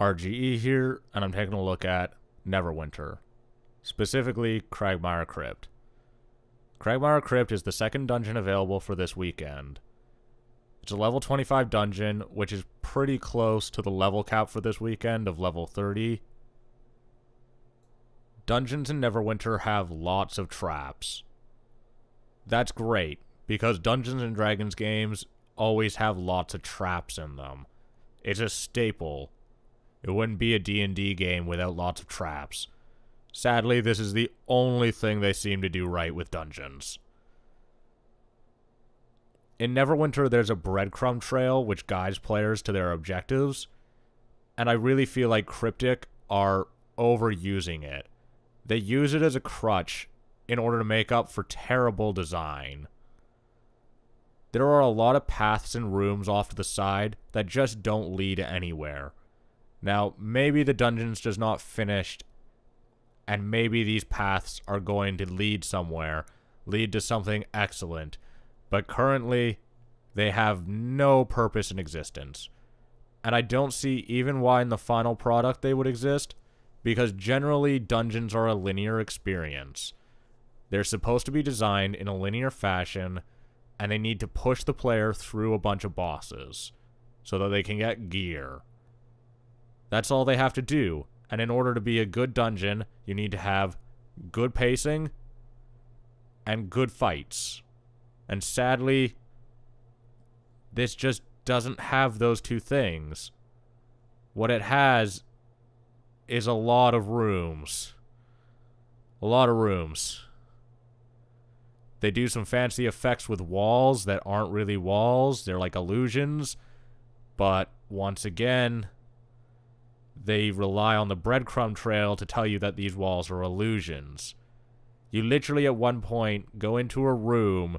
RGE here, and I'm taking a look at Neverwinter, specifically Cragmire Crypt. Cragmire Crypt is the second dungeon available for this weekend. It's a level 25 dungeon, which is pretty close to the level cap for this weekend of level 30. Dungeons in Neverwinter have lots of traps. That's great, because Dungeons and Dragons games always have lots of traps in them. It's a staple. It wouldn't be a D&D game without lots of traps. Sadly, this is the only thing they seem to do right with dungeons. In Neverwinter, there's a breadcrumb trail which guides players to their objectives, and I really feel like Cryptic are overusing it. They use it as a crutch in order to make up for terrible design. There are a lot of paths and rooms off to the side that just don't lead anywhere. Now, maybe the dungeon's just not finished, and maybe these paths are going to lead somewhere, lead to something excellent, but currently, they have no purpose in existence. And I don't see even why in the final product they would exist, because generally dungeons are a linear experience. They're supposed to be designed in a linear fashion, and they need to push the player through a bunch of bosses, so that they can get gear. That's all they have to do, and in order to be a good dungeon, you need to have good pacing and good fights. And sadly, this just doesn't have those two things. What it has is a lot of rooms. A lot of rooms. They do some fancy effects with walls that aren't really walls. They're like illusions. But once again, they rely on the breadcrumb trail to tell you that these walls are illusions. You literally at one point go into a room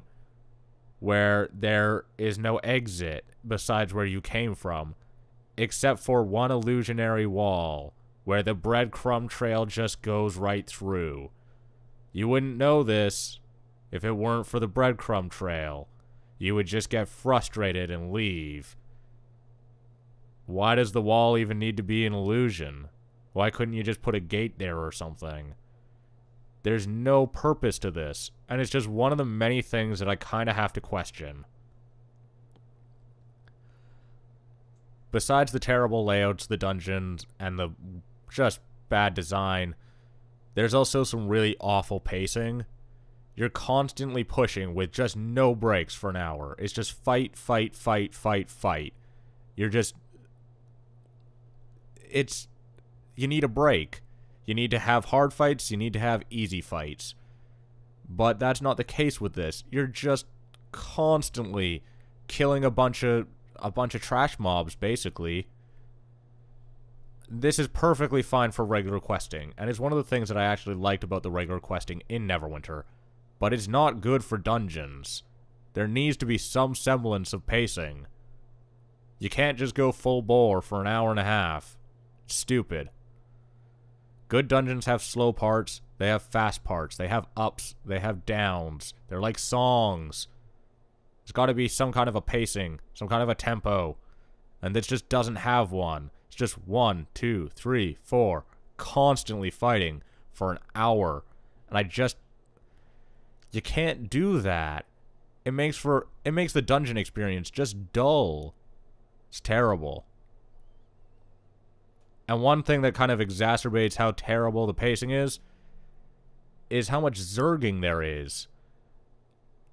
where there is no exit besides where you came from, except for one illusionary wall where the breadcrumb trail just goes right through. You wouldn't know this if it weren't for the breadcrumb trail. You would just get frustrated and leave. Why does the wall even need to be an illusion? Why couldn't you just put a gate there or something? There's no purpose to this, and it's just one of the many things that I kind of have to question. Besides the terrible layouts of the dungeons and the just bad design, there's also some really awful pacing. You're constantly pushing with just no breaks for an hour. It's just fight, fight, fight, fight, fight. You're just... You need a break. You need to have hard fights, you need to have easy fights. But that's not the case with this. You're just constantly killing a bunch of trash mobs, basically. This is perfectly fine for regular questing, and it's one of the things that I actually liked about the regular questing in Neverwinter. But it's not good for dungeons. There needs to be some semblance of pacing. You can't just go full bore for an hour and a half. It's stupid. Good dungeons have slow parts, they have fast parts, they have ups, they have downs. They're like songs. There's got to be some kind of a pacing, some kind of a tempo. And this just doesn't have one. It's just 1, 2, 3, 4, constantly fighting for an hour. And you can't do that. It makes the dungeon experience just dull. It's terrible. And one thing that kind of exacerbates how terrible the pacing is how much zerging there is.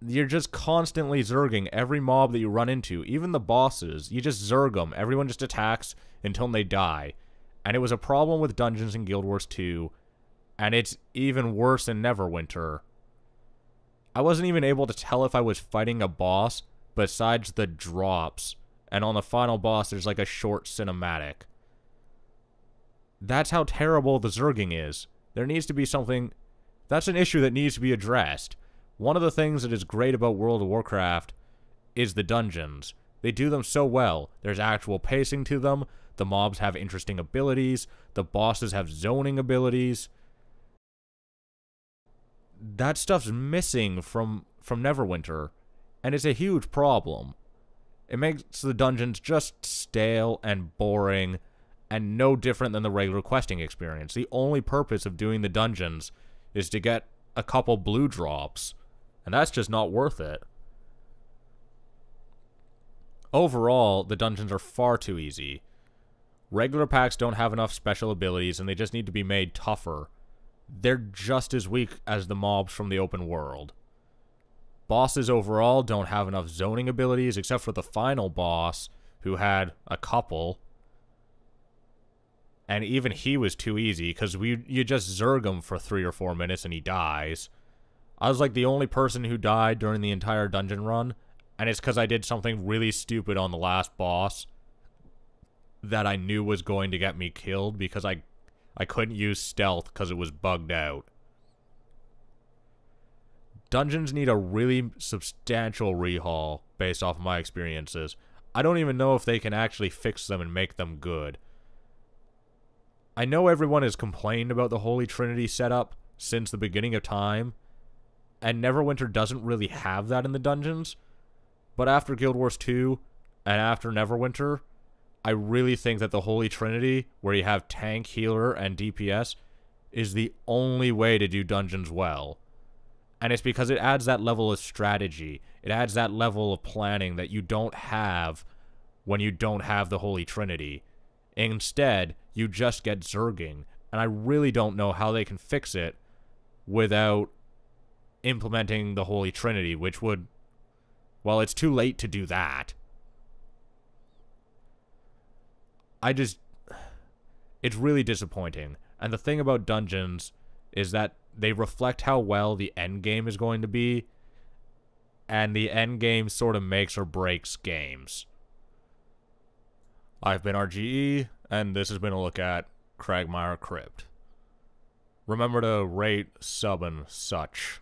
You're just constantly zerging every mob that you run into, even the bosses. You just zerg them. Everyone just attacks until they die. And it was a problem with Dungeons and Guild Wars 2, and it's even worse in Neverwinter. I wasn't even able to tell if I was fighting a boss besides the drops, and on the final boss there's like a short cinematic. That's how terrible the zerging is. There needs to be something... That's an issue that needs to be addressed. One of the things that is great about World of Warcraft is the dungeons. They do them so well. There's actual pacing to them. The mobs have interesting abilities. The bosses have zoning abilities. That stuff's missing from Neverwinter, and it's a huge problem. It makes the dungeons just stale and boring, and no different than the regular questing experience. The only purpose of doing the dungeons is to get a couple blue drops, and that's just not worth it. Overall, the dungeons are far too easy. Regular packs don't have enough special abilities, and they just need to be made tougher. They're just as weak as the mobs from the open world. Bosses overall don't have enough zoning abilities, except for the final boss, who had a couple. And even he was too easy, because you just zerg him for 3 or 4 minutes and he dies. I was like the only person who died during the entire dungeon run, and it's because I did something really stupid on the last boss that I knew was going to get me killed, because I couldn't use stealth because it was bugged out. Dungeons need a really substantial rehaul based off of my experiences. I don't even know if they can actually fix them and make them good. I know everyone has complained about the Holy Trinity setup since the beginning of time, and Neverwinter doesn't really have that in the dungeons, but after Guild Wars 2 and after Neverwinter, I really think that the Holy Trinity, where you have tank, healer, and DPS, is the only way to do dungeons well. And it's because it adds that level of strategy. It adds that level of planning that you don't have when you don't have the Holy Trinity. Instead, you just get zerging. And I really don't know how they can fix it without implementing the Holy Trinity, which would... well, it's too late to do that. It's really disappointing. And the thing about dungeons is that they reflect how well the end game is going to be, and the end game sort of makes or breaks games. I've been RGE, and this has been a look at Cragmire Crypt. Remember to rate, sub, and such.